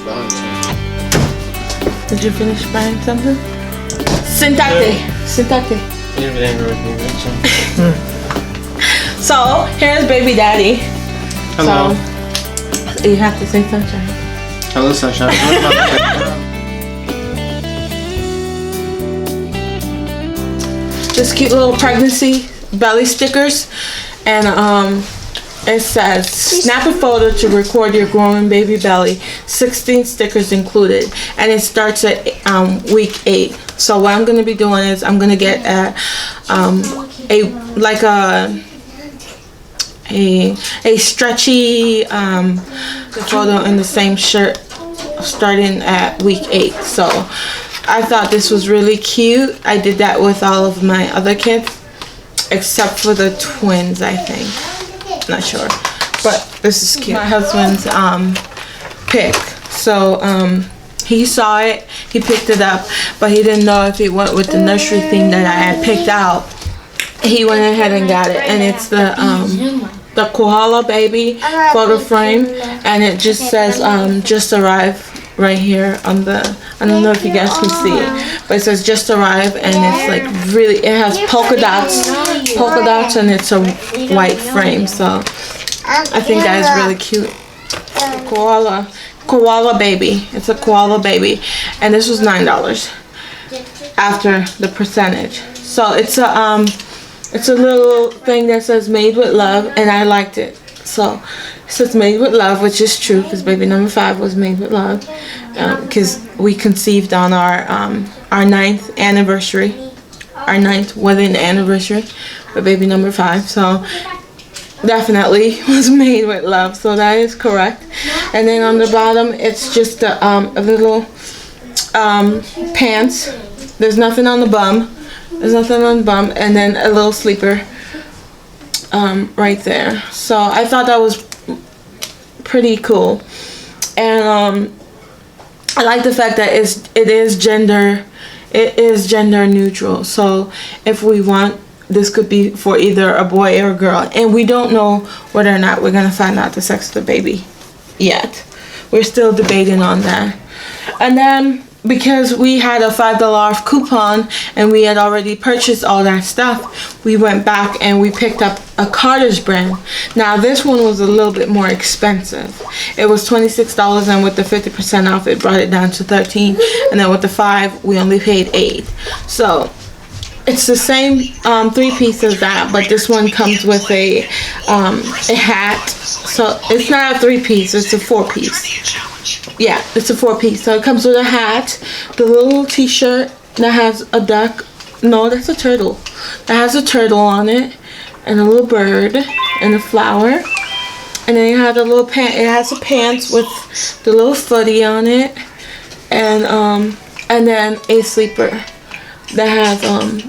buying something. Did you finish buying something? Sentate. Sentate. You're angry with me, Rachel. So, here's baby daddy. Hello. So, you have to say sunshine. Hello, sunshine. Just cute little pregnancy belly stickers. And it says, snap a photo to record your growing baby belly. 16 stickers included. And it starts at week 8. So what I'm going to be doing is I'm going to get a stretchy photo in the same shirt starting at week 8. So I thought this was really cute. I did that with all of my other kids except for the twins, I think. Not sure, but this is cute. My husband's pick. So he saw it, he picked it up, but he didn't know if it went with the nursery theme that I had picked out. He went ahead and got it, and it's the koala baby photo frame, and it just says just arrived right here on the, I don't know if you guys can see it, but it says just arrived, and it's like really, it has polka dots, and it's a white frame. So I think that is really cute. Koala baby. It's a koala baby, and this was $9 after the percentage. So it's a little thing that says made with love, and I liked it. So it says made with love, which is true because baby number 5 was made with love, because we conceived on our 9th anniversary. Our 9th wedding anniversary for baby number 5. So definitely was made with love. So that is correct. And then on the bottom, it's just a little pants. There's nothing on the bum. There's nothing on the bum, and then a little sleeper right there. So I thought that was pretty cool, and I like the fact that it is gender neutral. So if we want, this could be for either a boy or a girl, and we don't know whether or not we're gonna find out the sex of the baby yet. We're still debating on that. And then because we had a $5 off coupon and we had already purchased all that stuff, we went back and we picked up a Carter's brand. Now this one was a little bit more expensive. It was $26, and with the 50% off it brought it down to $13, and then with the 5 we only paid $8. So it's the same 3-piece as that, but this one comes with a hat. So it's not a 3-piece, it's a 4-piece. Yeah, it's a 4-piece. So it comes with a hat, the little t-shirt that has a duck. No, that's a turtle. That has a turtle on it, and a little bird, and a flower. And then it has a little pant. It has a pants with the little footy on it, and then a sleeper that has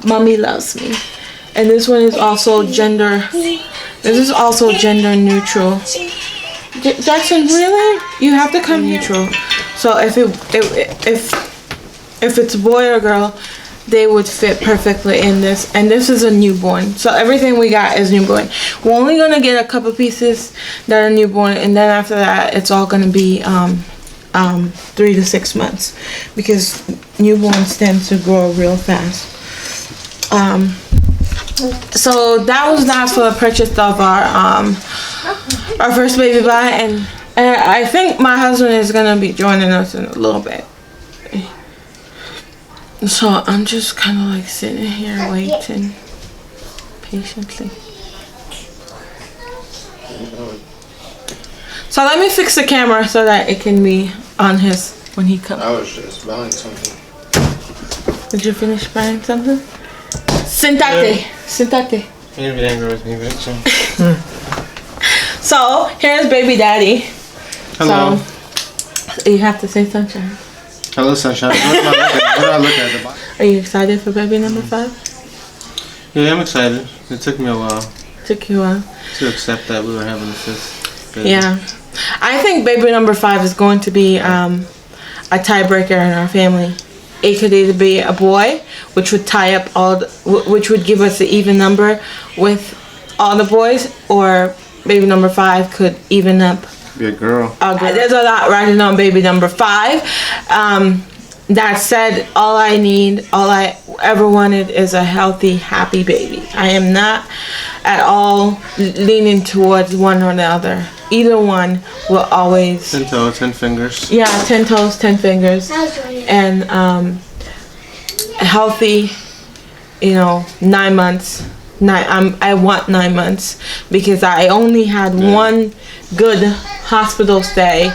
Mommy Loves Me. And this one is also gender. This is also gender neutral. Jaxson, really? You have to come neutral. So if it's a boy or girl, they would fit perfectly in this. And this is a newborn. So everything we got is newborn. We're only gonna get a couple pieces that are newborn, and then after that, it's all gonna be 3 to 6 months, because newborns tend to grow real fast. So that was not for the purchase of our first baby buy, and I think my husband is gonna be joining us in a little bit. So I'm just kind of like sitting here waiting patiently. So let me fix the camera so that it can be on his when he comes. I was just buying something. Did you finish buying something? Sentate. Sentate. You're angry with me, Rachel. So here's baby daddy. Hello. So you have to say sunshine. Hello, sunshine. What do I look at the bottom? Are you excited for baby number 5? Yeah, I'm excited. It took me a while. Took you a while to accept that we were having a 5th baby. Yeah. I think baby number 5 is going to be a tiebreaker in our family. It could either be a boy, which would tie up which would give us the even number with all the boys, or baby number 5 could even up Be a girl. Okay, there's a lot riding on baby number 5. That said, all I ever wanted is a healthy, happy baby. I am not at all leaning towards one or the other. Either one will always... 10 toes, 10 fingers. Yeah, 10 toes, 10 fingers. And healthy, 9 months. I want 9 months because I only had one good hospital stay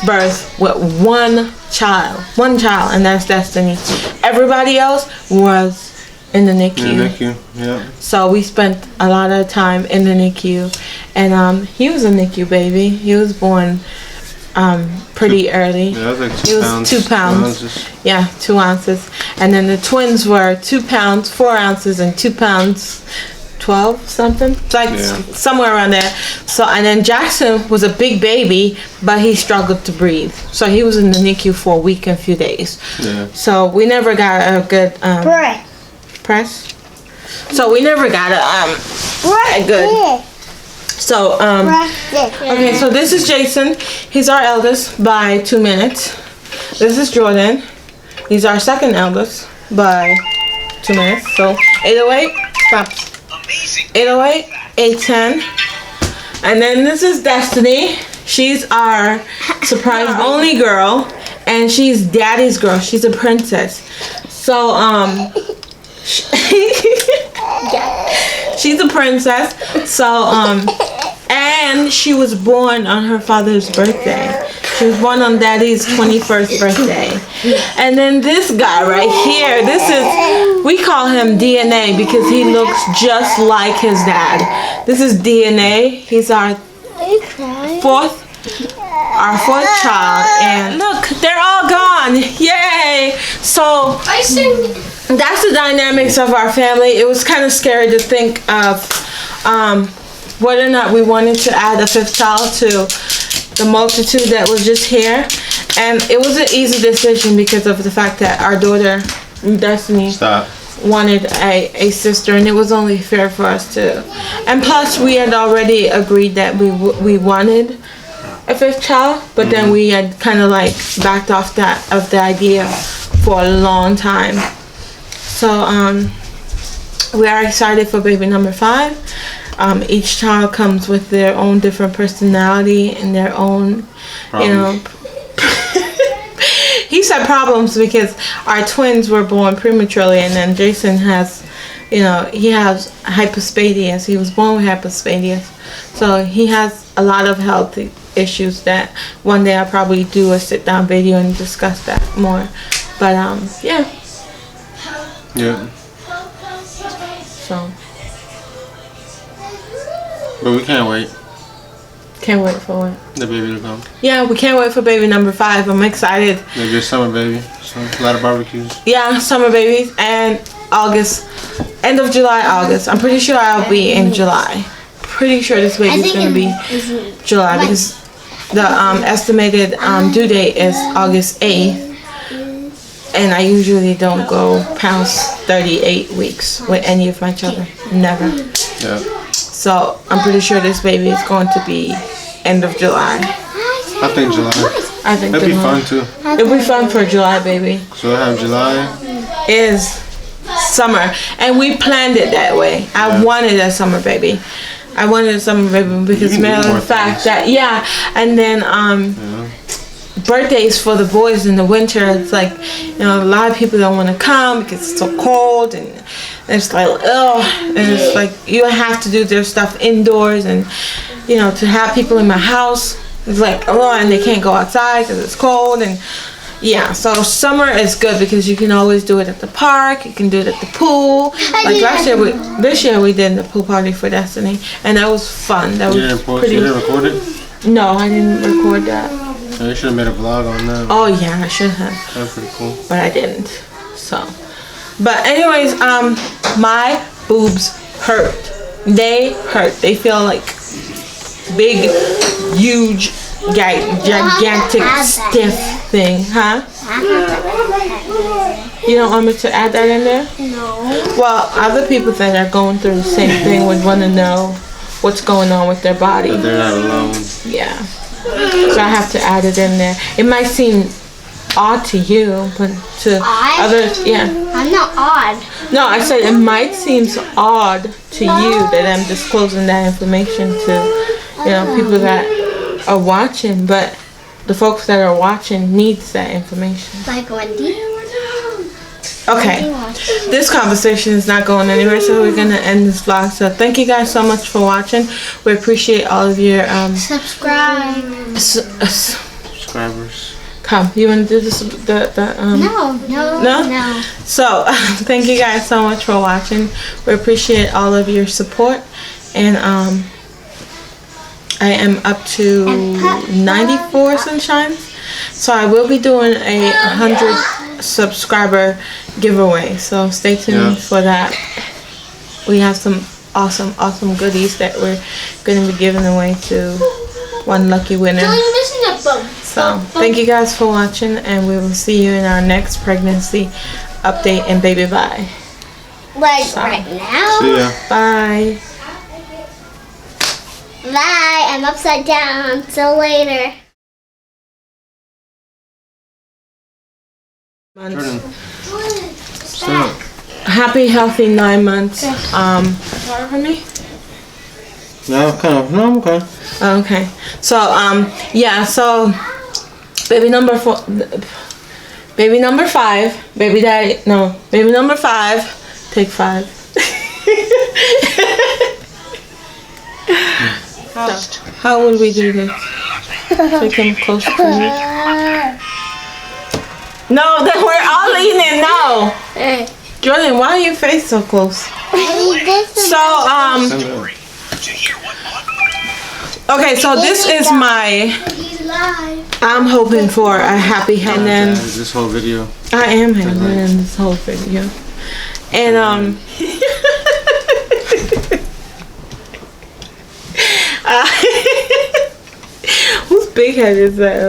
birth with one child, and that's Destiny. Everybody else was in the NICU. In the NICU, yeah. So we spent a lot of time in the NICU, and he was a NICU baby. He was born pretty early. Yeah, that was like 2 he was pounds. 2 pounds. 2 Yeah, 2 ounces. And then the twins were 2 pounds, 4 ounces, and 2 pounds 12 something, like somewhere around there. So, and then Jaxson was a big baby, but he struggled to breathe. So he was in the NICU for a week and a few days. Yeah. So we never got a good press. So we never got a good. So okay. So this is Jason. He's our eldest by 2 minutes. This is Jordan. He's our second eldest by 2 minutes. So 808 stops. 808, 810. And then this is Destiny. She's our surprise only girl, and she's daddy's girl. She's a princess. So she's a princess. So and she was born on her father's birthday. She was born on Daddy's 21st birthday. And then this guy right here, we call him DNA because he looks just like his dad. This is DNA. He's our fourth child. And look, they're all gone. Yay! So that's the dynamics of our family. It was kind of scary to think of whether or not we wanted to add a 5th child to the multitude that was just here, and it was an easy decision because of the fact that our daughter Destiny wanted a sister, and it was only fair for us to. And plus, we had already agreed that we wanted a 5th child, but then we had kind of like backed off of the idea for a long time. So we are excited for baby number 5. Each child comes with their own different personality and their own, he said problems because our twins were born prematurely, and then Jason has, he has hypospadias. He was born with hypospadias. So he has a lot of health issues that one day I'll probably do a sit-down video and discuss that more. But, yeah. Yeah. So. But we can't wait. Can't wait for what? The baby to come. Yeah, we can't wait for baby number 5. I'm excited. Maybe a summer baby. So a lot of barbecues. Yeah, summer babies. And August. End of July, August. I'm pretty sure I'll be in July. Pretty sure this baby's going to be July because the estimated due date is August 8th. And I usually don't go past 38 weeks with any of my children. Never. Yeah. So I'm pretty sure this baby is going to be end of July. I think July. I think that'd be fun too. It'll be fun for July, baby. So I have July is summer, and we planned it that way. I wanted a summer baby. I wanted a summer baby because matter of the fact that and then birthdays for the boys in the winter. It's like a lot of people don't want to come because it's so cold and. It's like, and it's like you have to do their stuff indoors, and to have people in my house, it's like, and they can't go outside because it's cold, and so summer is good because you can always do it at the park, you can do it at the pool. Like this year we did the pool party for Destiny, and that was fun. That was pretty. You didn't record it? No, I didn't record that. You should have made a vlog on that. Oh yeah, I should have. That was pretty cool. But I didn't. So. But anyways, my boobs hurt. They hurt. They feel like big, huge, gigantic, stiff thing, huh? You don't want me to add that in there? No. Well, other people that are going through the same thing would want to know what's going on with their body. But they're not alone. Yeah. So I have to add it in there. It might seem odd to you, but to others, yeah. I'm not odd. No, I said it might seem odd to you that I'm disclosing that information to, people that are watching, but the folks that are watching needs that information. Like Wendy. Okay, this conversation is not going anywhere, so we're gonna end this vlog. So thank you guys so much for watching. We appreciate all of your subscribe. Subscribers. Come, you wanna do this? No. So thank you guys so much for watching. We appreciate all of your support, and I am up to 94 sunshines. So I will be doing a 100 subscriber giveaway. So stay tuned for that. We have some awesome goodies that we're going to be giving away to one lucky winner. So thank you guys for watching, and we will see you in our next pregnancy update and baby bye. Right now. See ya. Bye. Bye. I'm upside down. Till later. Jordan. Stop. Happy, healthy 9 months. Sorry for me? No, I'm okay. Okay. So, so baby number 5, baby number 5, take 5. How would we do this? Take him closer to me. No, then we're all eating it now. Jordan, why are your face so close? So, okay, so this is my, I'm hoping for a happy, and then this whole video. I am having in this whole video. And, whose big head is that?